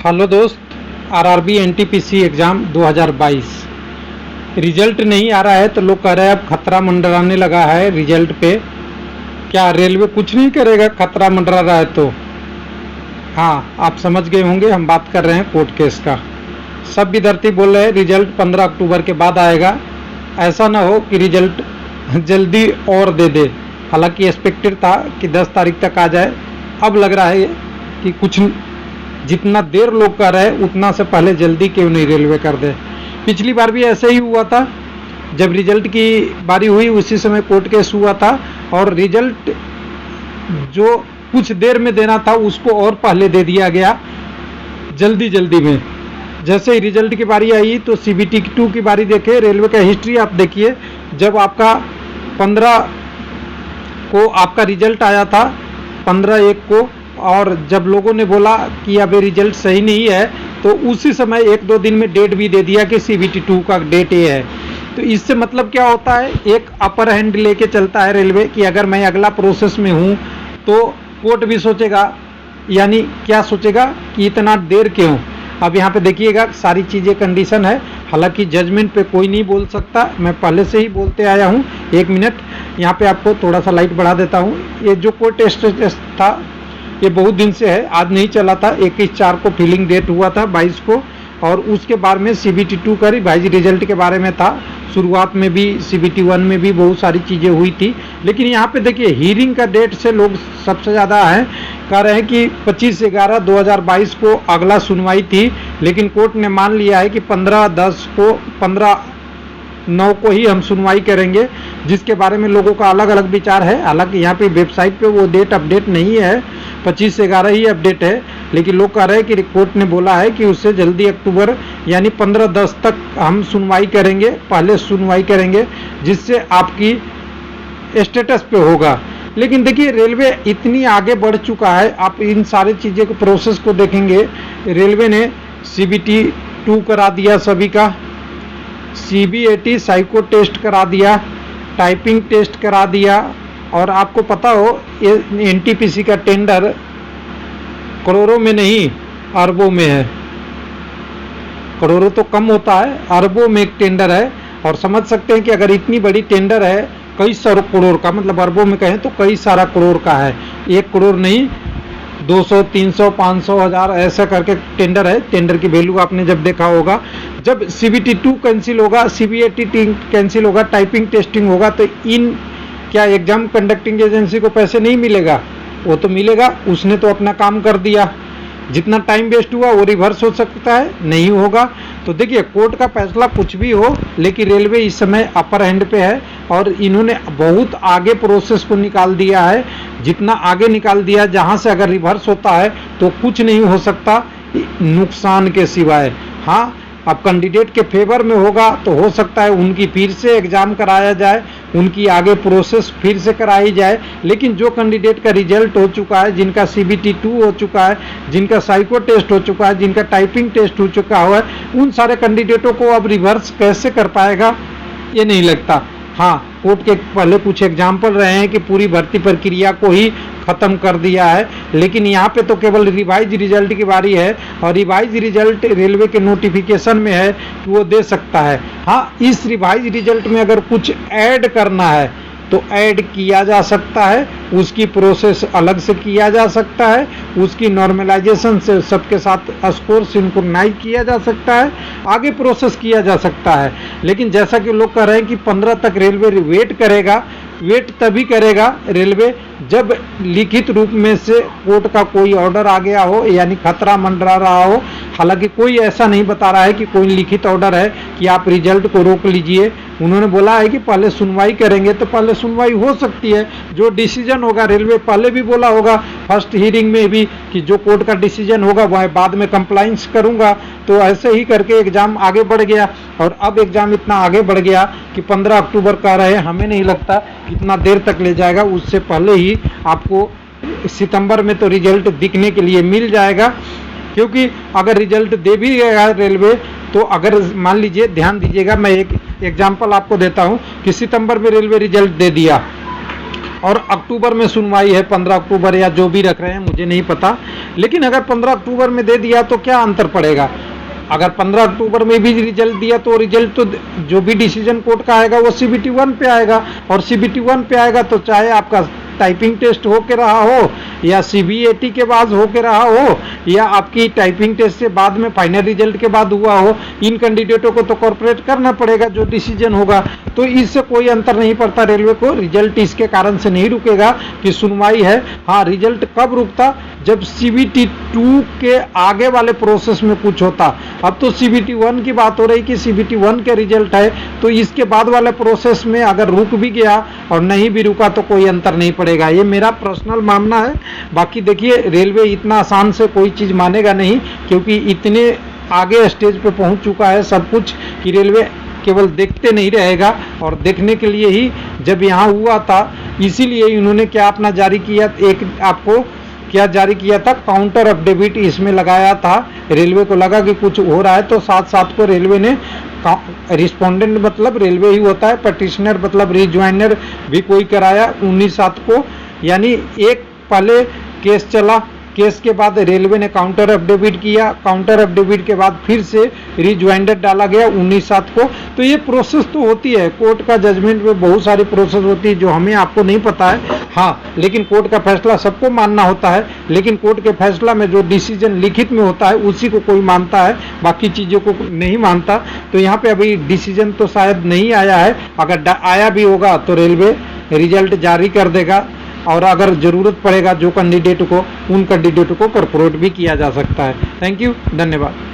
Hello दोस्त। RRB NTPC exam 2022 result नहीं आ रहा है तो लोग कह रहे हैं अब खतरा मंडराने लगा है रिजल्ट पे। क्या रेलवे कुछ नहीं करेगा खतरा मंडरा रहा है तो? हाँ, आप समझ गए होंगे हम बात कर रहे हैं कोर्ट केस का। सब विद्यार्थी बोल रहे हैं रिजल्ट 15 अक्टूबर के बाद आएगा। ऐसा ना हो कि रिजल्ट जल्दी और दे दे। हालांकि एक्सपेक्टेड था कि 10 तारीख तक आ जाए। अब लग रहा है कि कुछ जितना देर लोग कर रहे हैं उतना से पहले जल्दी क्यों नहीं रेलवे कर दे। पिछली बार भी ऐसे ही हुआ था, जब रिजल्ट की बारी हुई उसी समय कोर्ट केस हुआ था और रिजल्ट जो कुछ देर में देना था उसको और पहले दे दिया गया जल्दी जल्दी में। जैसे ही रिजल्ट की बारी आई तो सीबीटी 2 की बारी देखे, रेलवे का हिस्ट्री आप देखिए। जब आपका 15 को आपका रिजल्ट आया था, 15/1 को, और जब लोगों ने बोला कि अब ये रिजल्ट सही नहीं है तो उसी समय 1-2 दिन में डेट भी दे दिया कि सीबीटी 2 का डेट ये है। तो इससे मतलब क्या होता है, एक अपर हैंड लेके चलता है रेलवे कि अगर मैं अगला प्रोसेस में हूँ तो कोर्ट भी सोचेगा, यानी क्या सोचेगा कि इतना देर क्यों। अब यहाँ पे देखिएगा सारी चीज़ें कंडीशन है। हालांकि जजमेंट पे कोई नहीं बोल सकता, मैं पहले से ही बोलते आया हूँ। 1 मिनट यहाँ पे आपको थोड़ा सा लाइट बढ़ा देता हूँ। ये जो कोर्ट टेस्ट था ये बहुत दिन से है, आज नहीं चला था। 21/4 को फिलिंग डेट हुआ था, 22 को, और उसके बाद में सीबीटी 2 का रिवाइज रिजल्ट के बारे में था। शुरुआत में भी सीबीटी 1 में भी बहुत सारी चीज़ें हुई थी। लेकिन यहाँ पे देखिए हियरिंग का डेट से लोग सबसे ज़्यादा है, कह रहे हैं कि 25/11/2022 को अगला सुनवाई थी, लेकिन कोर्ट ने मान लिया है कि 15/9 को ही हम सुनवाई करेंगे, जिसके बारे में लोगों का अलग अलग विचार है। हालांकि यहाँ पे वेबसाइट पे वो डेट अपडेट नहीं है, 25/11 ही अपडेट है, लेकिन लोग कह रहे हैं कि कोर्ट ने बोला है कि उससे जल्दी अक्टूबर यानी 15/10 तक हम सुनवाई करेंगे, पहले सुनवाई करेंगे, जिससे आपकी स्टेटस पे होगा। लेकिन देखिए रेलवे इतनी आगे बढ़ चुका है, आप इन सारी चीज़ों के प्रोसेस को देखेंगे। रेलवे ने सीबीटी 2 करा दिया सभी का, सीबीएटी साइको टेस्ट करा दिया, टाइपिंग टेस्ट करा दिया, और आपको पता हो ये एनटीपीसी का टेंडर करोड़ों में नहीं अरबों में है। करोड़ों तो कम होता है, अरबों में एक टेंडर है। और समझ सकते हैं कि अगर इतनी बड़ी टेंडर है, कई सारे करोड़ का, मतलब अरबों में कहें तो कई सारा करोड़ का है, 1 करोड़ नहीं, 200, 300, 500, 1000 ऐसा करके टेंडर है। टेंडर की वैल्यू आपने जब देखा होगा, जब सीबीटी 2 कैंसिल होगा, सीबीएटी कैंसिल होगा, टाइपिंग टेस्टिंग होगा, तो इन क्या एग्जाम कंडक्टिंग एजेंसी को पैसे नहीं मिलेगा? वो तो मिलेगा, उसने तो अपना काम कर दिया। जितना टाइम वेस्ट हुआ वो रिवर्स हो सकता है, नहीं होगा। तो देखिए कोर्ट का फैसला कुछ भी हो, लेकिन रेलवे इस समय अपर हैंड पे है और इन्होंने बहुत आगे प्रोसेस को निकाल दिया है। जितना आगे निकाल दिया, जहां से अगर रिवर्स होता है तो कुछ नहीं हो सकता नुकसान के सिवाय। हाँ, अब कैंडिडेट के फेवर में होगा तो हो सकता है उनकी फिर से एग्ज़ाम कराया जाए, उनकी आगे प्रोसेस फिर से कराई जाए। लेकिन जो कैंडिडेट का रिजल्ट हो चुका है, जिनका सीबीटी 2 हो चुका है, जिनका साइको टेस्ट हो चुका है, जिनका टाइपिंग टेस्ट हो चुका है, उन सारे कैंडिडेटों को अब रिवर्स कैसे कर पाएगा ये नहीं लगता। हाँ, कोर्ट के पहले कुछ एग्जाम्पल रहे हैं कि पूरी भर्ती प्रक्रिया को ही ख़त्म कर दिया है, लेकिन यहाँ पे तो केवल रिवाइज रिजल्ट की बारी है, और रिवाइज रिजल्ट रेलवे के नोटिफिकेशन में है कि वो दे सकता है। हाँ, इस रिवाइज रिजल्ट में अगर कुछ ऐड करना है तो ऐड किया जा सकता है, उसकी प्रोसेस अलग से किया जा सकता है, उसकी नॉर्मलाइजेशन से सबके साथ स्कोर सिंक्रोनाइज किया जा सकता है, आगे प्रोसेस किया जा सकता है। लेकिन जैसा कि लोग कह रहे हैं कि 15 तक रेलवे वेट करेगा, वेट तभी करेगा रेलवे जब लिखित रूप में से कोर्ट का कोई ऑर्डर आ गया हो, यानी खतरा मंडरा रहा हो। हालांकि कोई ऐसा नहीं बता रहा है कि कोई लिखित ऑर्डर है कि आप रिजल्ट को रोक लीजिए। उन्होंने बोला है कि पहले सुनवाई करेंगे, तो पहले सुनवाई हो सकती है। जो डिसीजन होगा, रेलवे पहले भी बोला होगा फर्स्ट हियरिंग में भी कि जो कोर्ट का डिसीजन होगा वह बाद में कंप्लाइंस करूंगा। तो ऐसे ही करके एग्ज़ाम आगे बढ़ गया, और अब एग्ज़ाम इतना आगे बढ़ गया कि 15 अक्टूबर का रहे, हमें नहीं लगता कितना देर तक ले जाएगा। उससे पहले ही आपको सितंबर में तो रिजल्ट दिखने के लिए मिल जाएगा। क्योंकि अगर रिजल्ट दे भी गया रेलवे, तो अगर मान लीजिए, ध्यान दीजिएगा, मैं एक एग्जांपल आपको देता हूं कि सितंबर में रेलवे रिजल्ट दे दिया और अक्टूबर में सुनवाई है, 15 अक्टूबर या जो भी रख रहे हैं मुझे नहीं पता। लेकिन अगर 15 अक्टूबर में दे दिया तो क्या अंतर पड़ेगा? अगर 15 अक्टूबर में भी रिजल्ट दिया तो रिजल्ट तो जो भी डिसीजन कोर्ट का आएगा वो CBT 1 पे आएगा, और CBT 1 पे आएगा तो चाहे आपका टाइपिंग टेस्ट हो के रहा हो या CBAT के बाद हो के रहा हो या आपकी टाइपिंग टेस्ट से बाद में फाइनल रिजल्ट के बाद हुआ हो, इन कैंडिडेटों को तो कॉर्पोरेट करना पड़ेगा जो डिसीजन होगा। तो इससे कोई अंतर नहीं पड़ता रेलवे को। रिजल्ट इसके कारण से नहीं रुकेगा कि सुनवाई है। हाँ, रिजल्ट कब रुकता? जब CBT 2 के आगे वाले प्रोसेस में कुछ होता। अब तो CBT 1 की बात हो रही कि CBT 1 के रिजल्ट है, तो इसके बाद वाले प्रोसेस में अगर रुक भी गया और नहीं भी रुका तो कोई अंतर नहीं पड़ेगा। ये मेरा पर्सनल मानना है। बाकी देखिए, रेलवे इतना आसान से कोई चीज़ मानेगा नहीं, क्योंकि इतने आगे स्टेज पे पहुंच चुका है सब कुछ कि रेलवे केवल देखते नहीं रहेगा। और देखने के लिए ही जब यहाँ हुआ था, इसीलिए इन्होंने क्या अपना जारी किया, एक आपको क्या जारी किया था, काउंटर अफिडेविट इसमें लगाया था। रेलवे को लगा कि कुछ हो रहा है तो साथ साथ को रेलवे ने रिस्पोंडेंट मतलब रेलवे ही होता है, पटिशनर मतलब रिज्वाइनर भी कोई कराया 19/7 को। यानी एक पहले केस चला, केस के बाद रेलवे ने काउंटर अफिडेविट किया, काउंटर अफिडेविट के बाद फिर से रिज्वाइंडर डाला गया 19/7 को। तो ये प्रोसेस तो होती है, कोर्ट का जजमेंट में बहुत सारी प्रोसेस होती है जो हमें आपको नहीं पता है। हाँ, लेकिन कोर्ट का फैसला सबको मानना होता है, लेकिन कोर्ट के फैसला में जो डिसीजन लिखित में होता है उसी को कोई मानता है, बाकी चीज़ों को नहीं मानता। तो यहाँ पे अभी डिसीजन तो शायद नहीं आया है, अगर आया भी होगा तो रेलवे रिजल्ट जारी कर देगा, और अगर ज़रूरत पड़ेगा जो कैंडिडेट को, उन कैंडिडेट को कॉर्पोरेट भी किया जा सकता है। थैंक यू, धन्यवाद।